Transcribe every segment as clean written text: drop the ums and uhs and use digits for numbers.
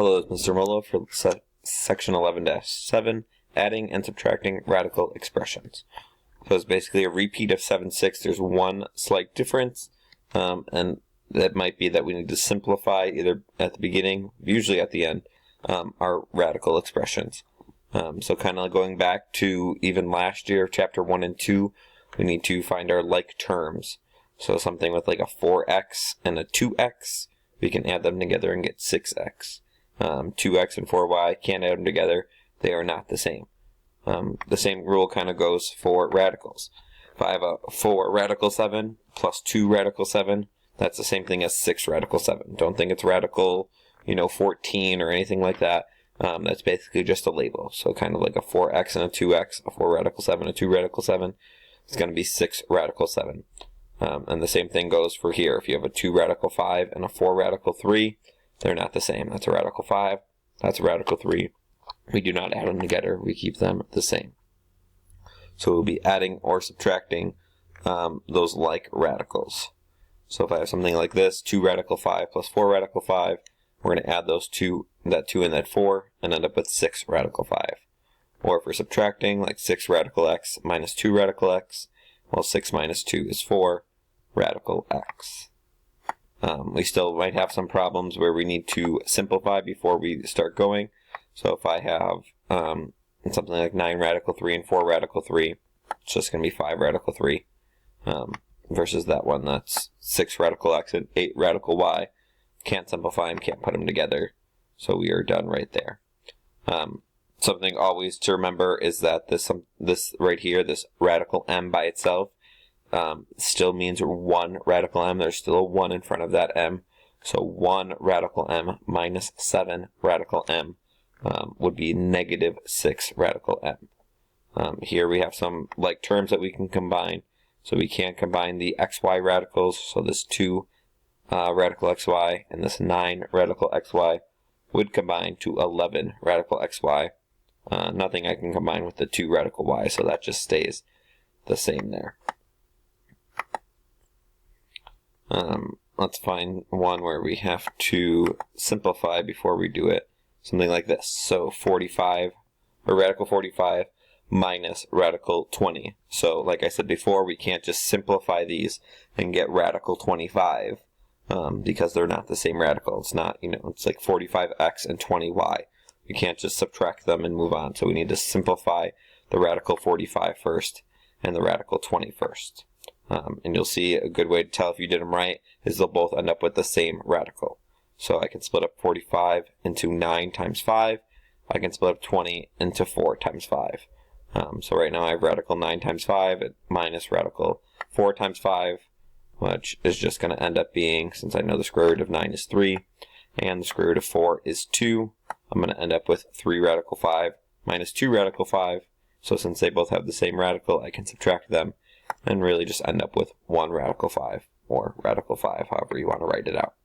Hello, it's Mr. Molo for section 11-7, adding and subtracting radical expressions. So it's basically a repeat of 7-6. There's one slight difference, and that might be that we need to simplify either at the beginning, usually at the end, our radical expressions. So kind of going back to even last year, chapter 1 and 2, we need to find our like terms. So something with like a 4x and a 2x, we can add them together and get 6x. 2x and 4y, can't add them together. They are not the same. The same rule kind of goes for radicals. If I have a 4 radical 7 plus 2 radical 7, that's the same thing as 6 radical 7. Don't think it's radical, 14 or anything like that. That's basically just a label. So kind of like a 4x and a 2x, a 4 radical 7, a 2 radical 7. It's going to be 6 radical 7. And the same thing goes for here. If you have a 2 radical 5 and a 4 radical 3, they're not the same. That's a radical 5. That's a radical 3. We do not add them together. We keep them the same. So we'll be adding or subtracting those like radicals. So if I have something like this, 2 radical 5 plus 4 radical 5, we're going to add those two, that 2 and that 4, and end up with 6 radical 5. Or if we're subtracting, like 6 radical x minus 2 radical x, well, 6 minus 2 is 4 radical x. We still might have some problems where we need to simplify before we start going. So if I have something like 9 radical 3 and 4 radical 3, it's just going to be 5 radical 3 versus that one that's 6 radical x and 8 radical y. Can't simplify them, can't put them together. So we are done right there. Something always to remember is that this right here, this radical m by itself, still means 1 radical m. There's still a 1 in front of that m. So 1 radical m minus 7 radical m would be negative 6 radical m. Here we have some like terms that we can combine. So we can combine the xy radicals. So this 2 radical xy and this 9 radical xy would combine to 11 radical xy. Nothing I can combine with the 2 radical y, so that just stays the same there. Let's find one where we have to simplify before we do it. Something like this. So 45, or radical 45 minus radical 20. So like I said before, we can't just simplify these and get radical 25 because they're not the same radical. It's not, it's like 45x and 20y. We can't just subtract them and move on. So we need to simplify the radical 45 first and the radical 20 first. And you'll see a good way to tell if you did them right is they'll both end up with the same radical. So I can split up 45 into 9 times 5. I can split up 20 into 4 times 5. So right now I have radical 9 times 5 minus radical 4 times 5, which is just going to end up being, since I know the square root of 9 is 3, and the square root of 4 is 2, I'm going to end up with 3 radical 5 minus 2 radical 5. So since they both have the same radical, I can subtract them and really just end up with 1 radical 5, or radical 5, however you want to write it out.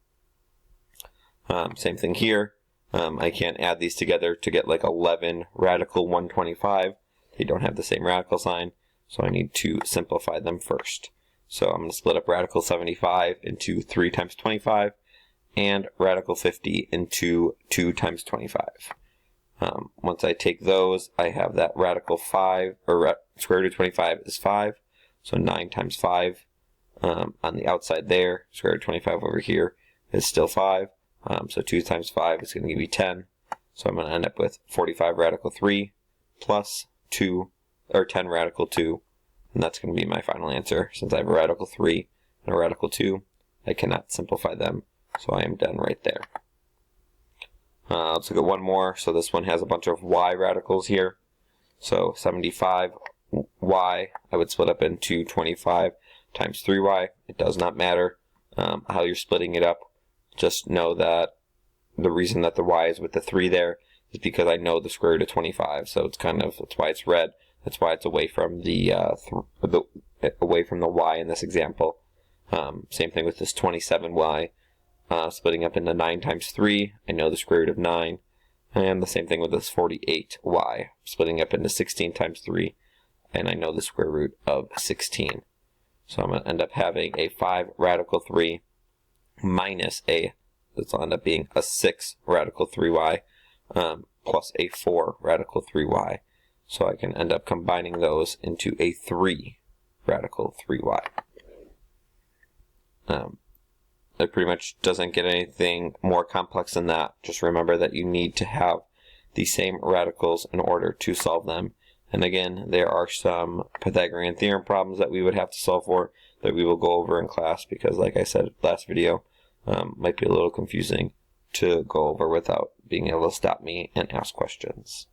Same thing here. I can't add these together to get like 11 radical 125. They don't have the same radical sign, so I need to simplify them first. So I'm going to split up radical 75 into 3 times 25, and radical 50 into 2 times 25. Once I take those, I have that radical 5, or square root of 25 is 5. So 9 times 5 on the outside there, square root of 25 over here is still 5. So 2 times 5 is going to give you 10. So I'm going to end up with 45 radical 3 plus 2, or 10 radical 2. And that's going to be my final answer. Since I have a radical 3 and a radical 2, I cannot simplify them. So I am done right there. Let's look at one more. So this one has a bunch of y radicals here. So 75y, I would split up into 25 times 3y. It does not matter how you're splitting it up. Just know that the reason that the y is with the 3 there is because I know the square root of 25. So it's that's why it's red. That's why it's away from the away from the y in this example. Same thing with this 27y. Splitting up into 9 times 3, I know the square root of 9. And the same thing with this 48y. Splitting up into 16 times 3, and I know the square root of 16. So I'm going to end up having a 5 radical 3 minus a this will end up being a 6 radical 3y plus a 4 radical 3y. So I can end up combining those into a 3 radical 3y. It pretty much doesn't get anything more complex than that. Just remember that you need to have the same radicals in order to solve them. And again, there are some Pythagorean theorem problems that we would have to solve for that we will go over in class, because like I said last video, might be a little confusing to go over without being able to stop me and ask questions.